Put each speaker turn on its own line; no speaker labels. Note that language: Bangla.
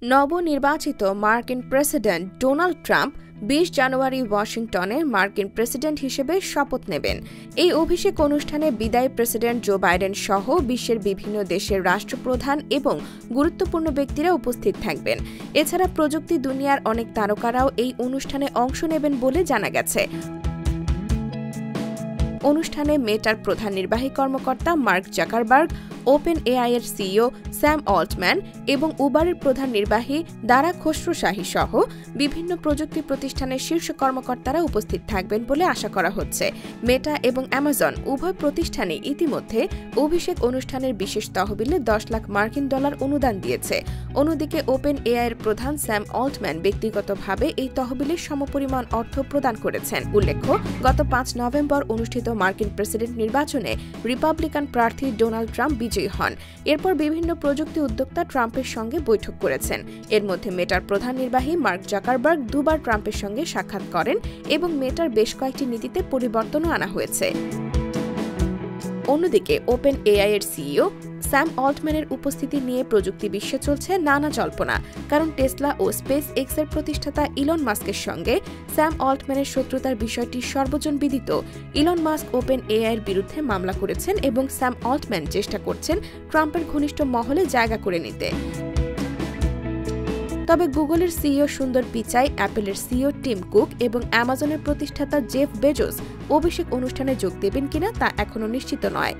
নবনির্বাচিত মার্কিন প্রেসিডেন্ট ডোনাল্ড ট্রাম্প ২০ জানুয়ারি ওয়াশিংটনে মার্কিন প্রেসিডেন্ট হিসেবে শপথ নেবেন। এই অভিষেক অনুষ্ঠানে বিদায়ী প্রেসিডেন্ট জো বাইডেন সহ বিশ্বের বিভিন্ন দেশের রাষ্ট্রপ্রধান এবং গুরুত্বপূর্ণ ব্যক্তিরা উপস্থিত থাকবেন। এছাড়া প্রযুক্তি দুনিয়ার অনেক তারকারাও এই অনুষ্ঠানে অংশ নেবেন বলে জানা গেছে। অনুষ্ঠানে মেটার প্রধান নির্বাহী কর্মকর্তা মার্ক জাকারবার্গ, ওপেন এআই এর সিইও স্যাম অল্টম্যান এবং উবারের প্রধান নির্বাহী দারা খসরুশাহী সহ বিভিন্ন প্রযুক্তি প্রতিষ্ঠানের শীর্ষ কর্মকর্তারা উপস্থিত থাকবেন বলে আশা করা হচ্ছে। মেটা এবং অ্যামাজন উভয় প্রতিষ্ঠানই ইতিমধ্যে অভিষেক অনুষ্ঠানের বিশেষ তহবিলে $10 লাখ মার্কিন অনুদান দিয়েছে। অন্যদিকে ওপেন এআই এর প্রধান স্যাম অল্টম্যান ব্যক্তিগতভাবে এই তহবিলের সমপরিমাণ অর্থ প্রদান করেছেন। উল্লেখ্য, গত ৫ নভেম্বর অনুষ্ঠিত মার্কিন প্রেসিডেন্ট নির্বাচনে রিপাবলিকান প্রার্থী ডোনাল্ড ট্রাম্প বিজয়ী হন। এরপর বিভিন্ন প্রযুক্তি উদ্যোক্তা ট্রাম্পের সঙ্গে বৈঠক করেছেন। এর মধ্যে মেটার প্রধান নির্বাহী মার্ক জাকারবার্গ দুবার ট্রাম্পের সঙ্গে সাক্ষাৎ করেন এবং মেটার বেশ কয়েকটি নীতিতে পরিবর্তনও আনা হয়েছে। অন্যদিকে ওপেন এআই এর সিইও স্যাম অল্টম্যানের উপস্থিতি নিয়ে প্রযুক্তি বিশ্বে চলছে নানা জল্পনা। কারণ টেসলা ও স্পেস এক্স এর প্রতিষ্ঠাতা ইলন মাস্কের সঙ্গে স্যাম অল্টম্যানের শত্রুতার বিষয়টি সর্বজনবিদিত। ইলন মাস্ক ওপেন এআই এর বিরুদ্ধে মামলা করেছেন এবং স্যাম অল্টম্যান চেষ্টা করছেন ট্রাম্পের ঘনিষ্ঠ মহলে জায়গা করে নিতে। তবে গুগলের সিইও সুন্দর পিচাই, অ্যাপলের সিইও টিম কুক এবং অ্যামাজনের প্রতিষ্ঠাতা জেফ বেজোস অভিষেক অনুষ্ঠানে যোগ দেবেন কিনা তা এখনো নিশ্চিত নয়।